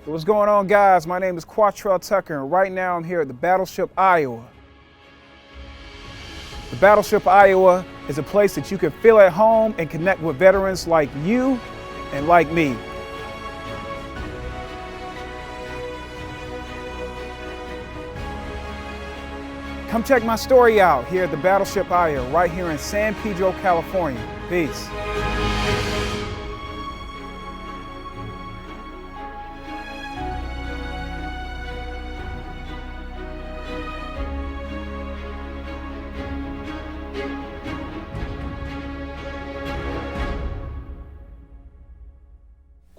What's going on, guys? My name is Quartrail Tucker, and right now I'm here at the Battleship, Iowa. The Battleship, Iowa is a place that you can feel at home and connect with veterans like you and like me. Come check my story out here at the Battleship, Iowa, right here in San Pedro, California. Peace.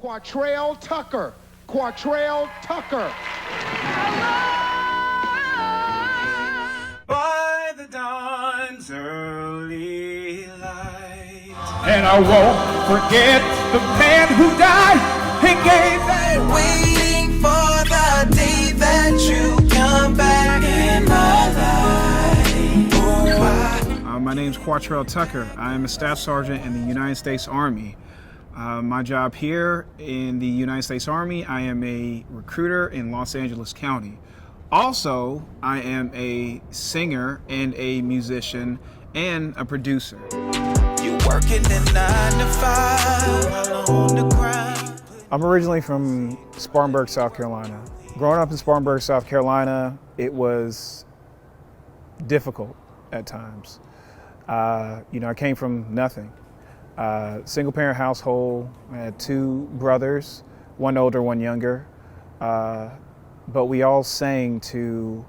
Quartrail Tucker. Quartrail Tucker. By the dawn's early light, and I won't forget the man who died and gave that. Waiting for the day that you come back in my life. My name's Quartrail Tucker. I am a staff sergeant in the United States Army. My job here in the United States Army, I am a recruiter in Los Angeles County. Also, I am a singer and a musician and a producer. You working the 9 to 5 while on the grind. I'm originally from Spartanburg, South Carolina. Growing up in Spartanburg, South Carolina, it was difficult at times. I came from nothing. Single parent household. I had 2 brothers, one older, one younger. But we all sang to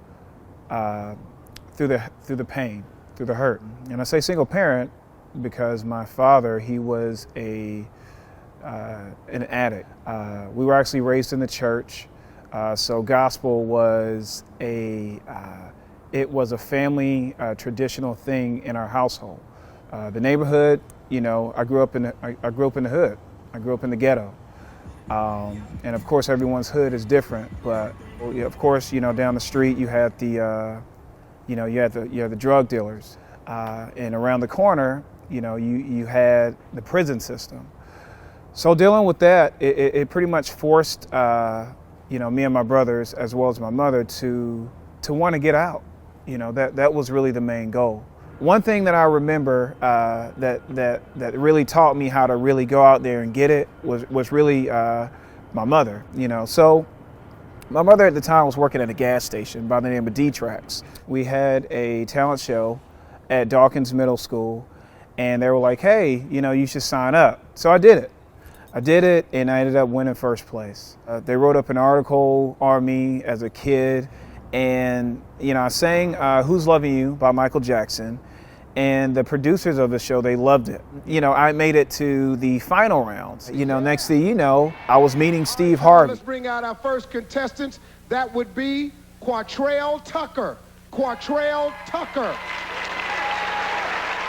through the pain, through the hurt. And I say single parent because my father, he was an addict. We were actually raised in the church, so gospel was a family traditional thing in our household. The neighborhood, I grew up in the hood. I grew up in the ghetto. And of course, everyone's hood is different. But of course, down the street you had the drug dealers, and around the corner, you had the prison system. So dealing with that, it pretty much forced me and my brothers, as well as my mother, to want to get out. That was really the main goal. One thing that I remember that really taught me how to really go out there and get it was really my mother. So my mother at the time was working at a gas station by the name of D-Trax. We had a talent show at Dawkins Middle School, and they were like, "Hey, you should sign up." So I did it, and I ended up winning first place. They wrote up an article on me as a kid. And, I sang Who's Loving You by Michael Jackson, and the producers of the show, they loved it. I made it to the final rounds. Next thing you know, I was meeting Steve Harvey. Let's bring out our first contestant. That would be Quartrail Tucker. Quartrail Tucker.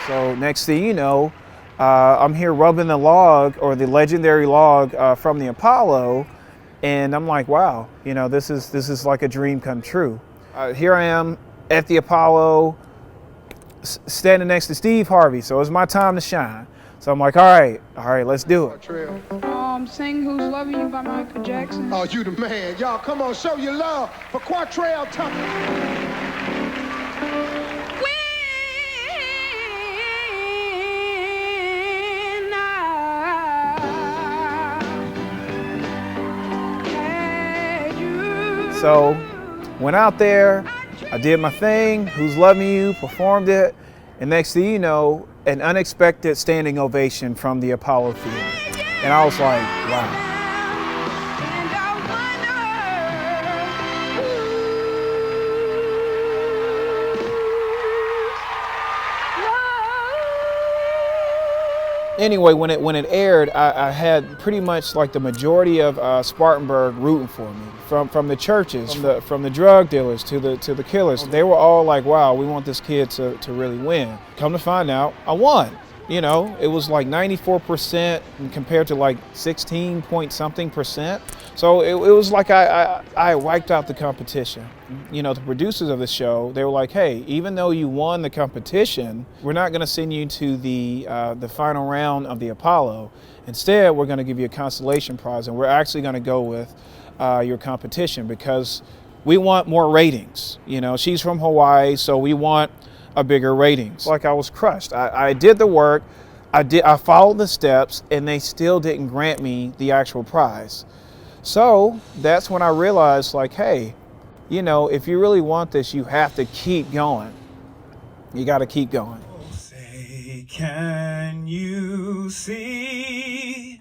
So next thing you know, I'm here rubbing the log, or the legendary log from the Apollo. And I'm like, wow, this is like a dream come true. Here I am at the Apollo, standing next to Steve Harvey. So it's my time to shine. So I'm like, all right, let's do it. Sing Who's Loving You by Michael Jackson. Oh, you the man. Y'all, come on, show your love for Quartrail Tucker. So went out there, I did my thing, Who's Loving You, performed it, and next thing you know, an unexpected standing ovation from the Apollo Theater. And I was like, wow. Anyway, when it aired, I had pretty much like the majority of Spartanburg rooting for me, from the churches, from the drug dealers to the killers. They were all like, "Wow, we want this kid to really win." Come to find out, I won. It was like 94% compared to like 16 point something percent. So it was like I wiped out the competition. The producers of the show, they were like, "Hey, even though you won the competition, we're not going to send you to the final round of the Apollo. Instead, we're going to give you a consolation prize, and we're actually going to go with your competition because we want more ratings. You know, she's from Hawaii, so we want a bigger ratings. Like I was crushed. I did the work, I followed the steps, and they still didn't grant me the actual prize. So that's when I realized, like, hey, you know, if you really want this, you have to keep going. You got to keep going. Say, can you see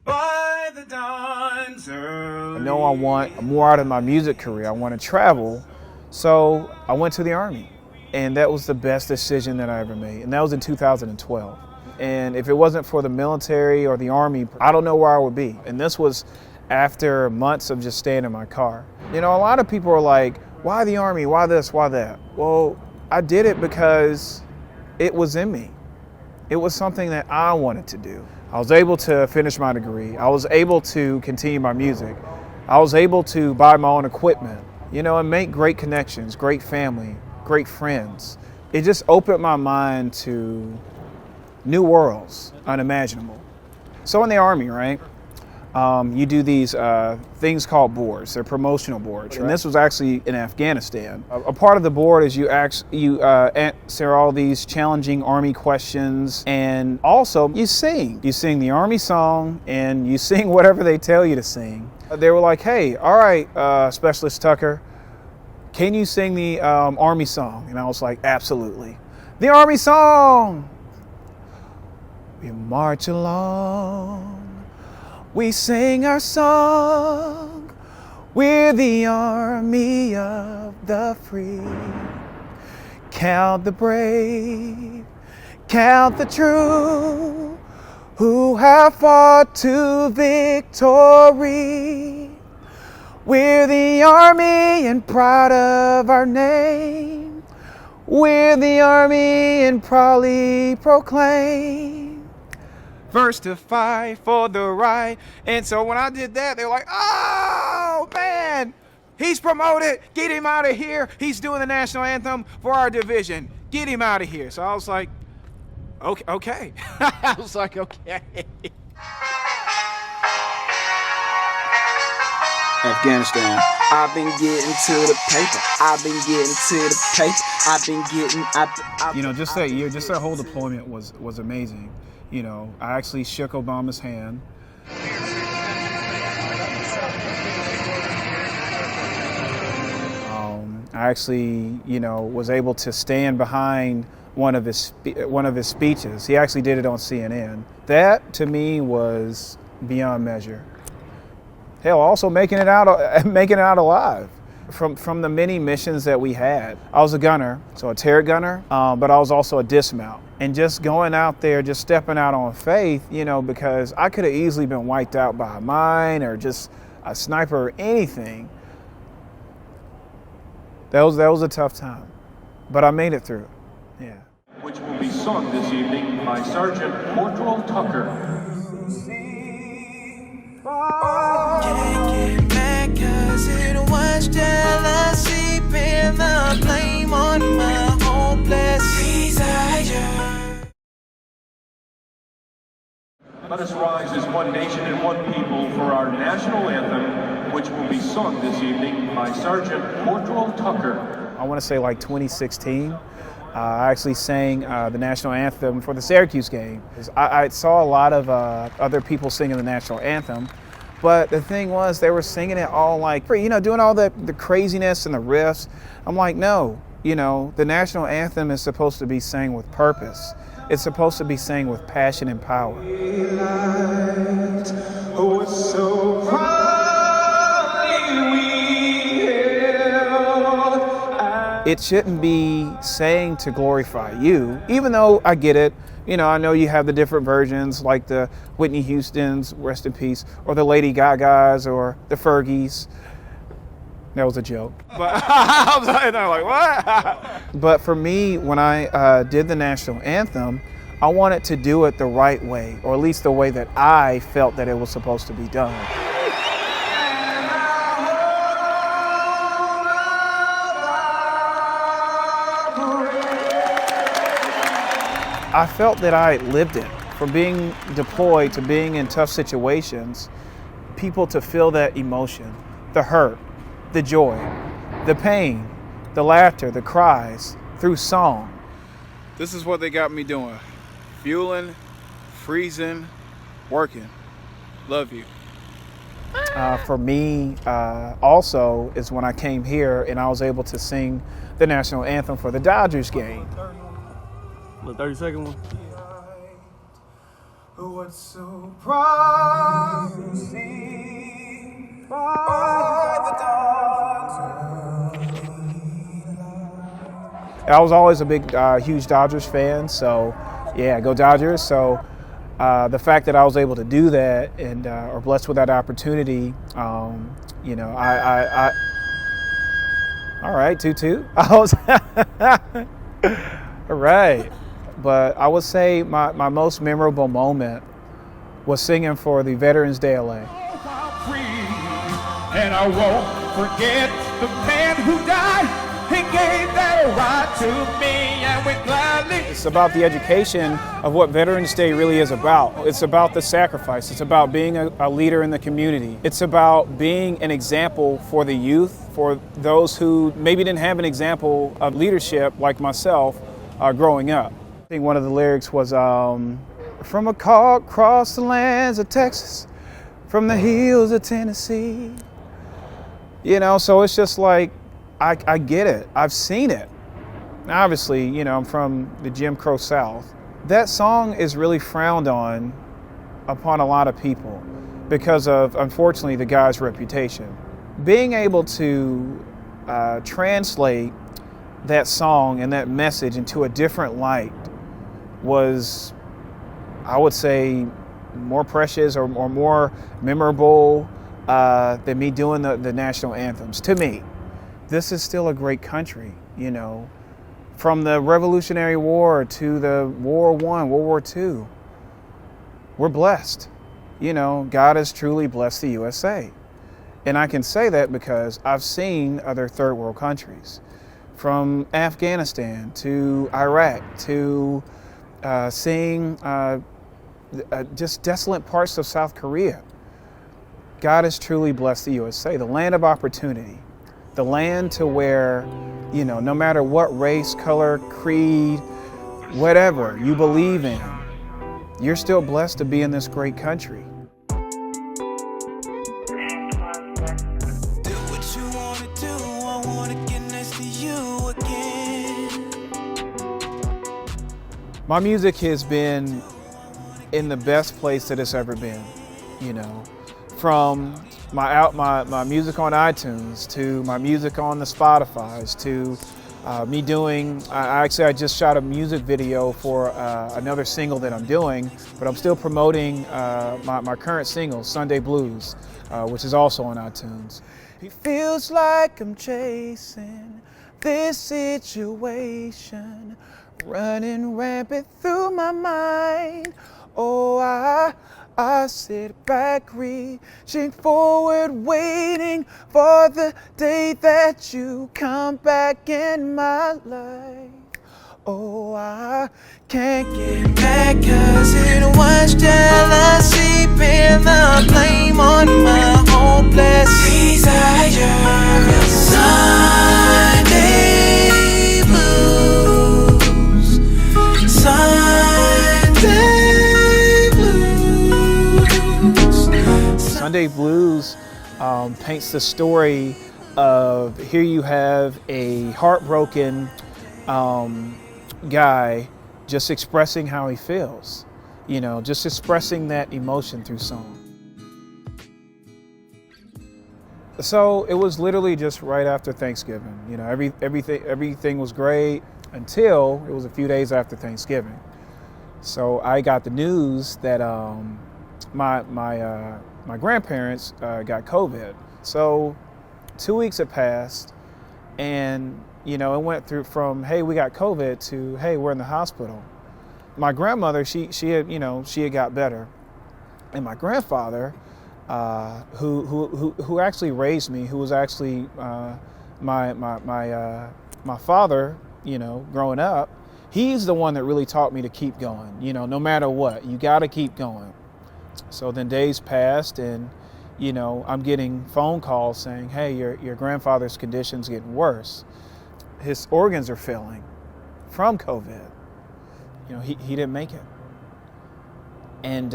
by the dawn's early? I know I want more out of my music career. I want to travel. So I went to the Army. And that was the best decision that I ever made. And that was in 2012. And if it wasn't for the military or the Army, I don't know where I would be. And this was after months of just staying in my car. You know, a lot of people are like, why the Army? Why this? Why that? Well, I did it because it was in me. It was something that I wanted to do. I was able to finish my degree. I was able to continue my music. I was able to buy my own equipment, you know, and make great connections, great family, great friends. It just opened my mind to new worlds, unimaginable. So in the Army, right, you do these things called boards. They're promotional boards. And this was actually in Afghanistan. A part of the board is you answer all these challenging Army questions, and also you sing. You sing the Army song, and you sing whatever they tell you to sing. They were like, hey, all right, Specialist Tucker, can you sing the Army song? And I was like, absolutely. The Army song! We march along, we sing our song, we're the army of the free. Count the brave, count the true, who have fought to victory. We're the army and proud of our name. We're the army and proudly proclaim. First to fight for the right. And so when I did that, they were like, oh man, he's promoted. Get him out of here. He's doing the national anthem for our division. Get him out of here. So I was like, okay. I was like, okay. Afghanistan. I've been getting to the paper. I've been getting to the paper. I've been getting. You know, just that year, just that whole deployment was amazing. You know, I actually shook Obama's hand. I actually, you know, was able to stand behind one of his speeches. He actually did it on CNN. That to me was beyond measure. Hell, also making it out alive. From the many missions that we had. I was a gunner, so a turret gunner, but I was also a dismount. And just going out there, just stepping out on faith, you know, because I could have easily been wiped out by a mine or just a sniper or anything. That was a tough time, but I made it through. Yeah. Which will be sung this evening by Sergeant Quartrail Tucker. Can't get mad 'cause it was jealousy, pin the blame on my hopeless desire. Let us rise as one nation and one people for our national anthem, which will be sung this evening by Sergeant Quartrail Tucker. I want to say like 2016. I actually sang the national anthem for the Syracuse game. I saw a lot of other people singing the national anthem, but the thing was they were singing it all like, you know, doing all the craziness and the riffs. I'm like, no, you know, the national anthem is supposed to be sang with purpose. It's supposed to be sang with passion and power. It shouldn't be saying to glorify you, even though I get it. You know, I know you have the different versions, like the Whitney Houston's, rest in peace, or the Lady Gaga's, or the Fergies. That was a joke. But I'm like, what? But for me, when I did the national anthem, I wanted to do it the right way, or at least the way that I felt that it was supposed to be done. I felt that I lived it. From being deployed to being in tough situations, people to feel that emotion, the hurt, the joy, the pain, the laughter, the cries through song. This is what they got me doing. Fueling, freezing, working. Love you. For me, also, is when I came here and I was able to sing the national anthem for the Dodgers game. The 30-second one. What's so promising by the dawn's I was always a big, huge Dodgers fan, so yeah, go Dodgers. So the fact that I was able to do that and or blessed with that opportunity, you know, I all right, 2-2. I was all right. But I would say my most memorable moment was singing for the Veterans Day LA. And I won't forget the man who died. He gave that right to me, and we gladly. It's about the education of what Veterans Day really is about. It's about the sacrifice. It's about being a leader in the community. It's about being an example for the youth, for those who maybe didn't have an example of leadership like myself growing up. I think one of the lyrics was, from a car across the lands of Texas, from the hills of Tennessee. You know, so it's just like, I get it. I've seen it. Now, obviously, you know, I'm from the Jim Crow South. That song is really frowned on upon a lot of people because of, unfortunately, the guy's reputation. Being able to translate that song and that message into a different light was, I would say, more precious or more memorable than me doing the national anthems. To me, this is still a great country, you know, from the Revolutionary War to the World War I, World War II. We're blessed. You know, God has truly blessed the USA. And I can say that because I've seen other third world countries, from Afghanistan to Iraq to seeing just desolate parts of South Korea. God has truly blessed the USA, the land of opportunity, the land to where, you know, no matter what race, color, creed, whatever you believe in, you're still blessed to be in this great country. Do what you wanna do, I wanna get next to you again. My music has been in the best place that it's ever been, you know, from my music on iTunes to my music on the Spotify's to me doing, I just shot a music video for another single that I'm doing, but I'm still promoting my current single, Sunday Blues, which is also on iTunes. It feels like I'm chasing this situation, running rampant through my mind. Oh, I sit back, reaching forward, waiting for the day that you come back in my life. Oh, I can't get Back 'cause it was jealousy, pin the blame on my hopeless desire. Sunday blues, Sunday Blues paints the story of, here you have a heartbroken guy just expressing how he feels, you know, just expressing that emotion through song. So it was literally just right after Thanksgiving, you know, everything was great until it was a few days after Thanksgiving. So I got the news that my grandparents got COVID. So 2 weeks had passed, and you know, it went through from, hey, we got COVID to, hey, we're in the hospital. My grandmother, she had got better, and my grandfather, who actually raised me, who was actually my father, you know, growing up, he's the one that really taught me to keep going. You know, no matter what, you got to keep going. So then days passed, and you know, I'm getting phone calls saying, hey, your grandfather's condition's getting worse. His organs are failing from COVID. You know, he didn't make it. And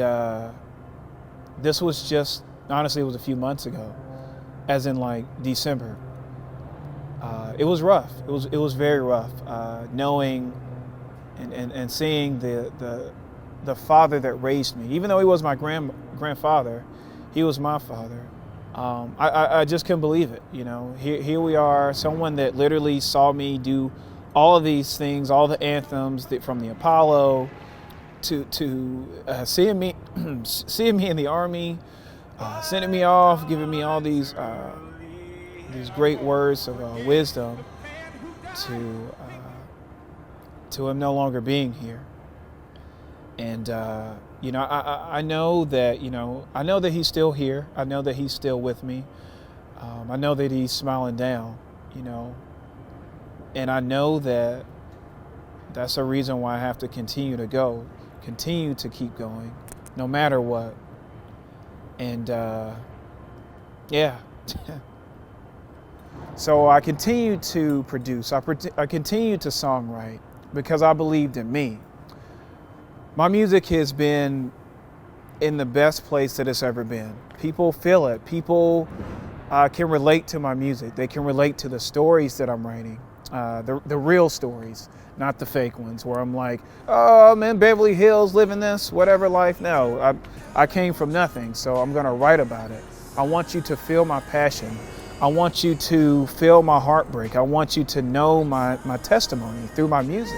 this was just, honestly, it was a few months ago, as in like December. It was rough. It was very rough, knowing and seeing the father that raised me. Even though he was my grandfather, he was my father. I just couldn't believe it. You know, here we are, someone that literally saw me do all of these things, all the anthems from the Apollo, to seeing me in the Army, sending me off, giving me all these great words of wisdom, to him no longer being here. And you know, I know that, you know, I know that he's still here. I know that he's still with me. I know that he's smiling down, you know, and I know that that's a reason why I have to continue to go, continue to keep going, no matter what. And yeah. So I continue to produce. I continue to songwrite because I believed in me. My music has been in the best place that it's ever been. People feel it. People can relate to my music. They can relate to the stories that I'm writing, the real stories, not the fake ones where I'm like, oh, I'm in Beverly Hills living this, whatever life. No, I came from nothing, so I'm gonna write about it. I want you to feel my passion. I want you to feel my heartbreak. I want you to know my testimony through my music.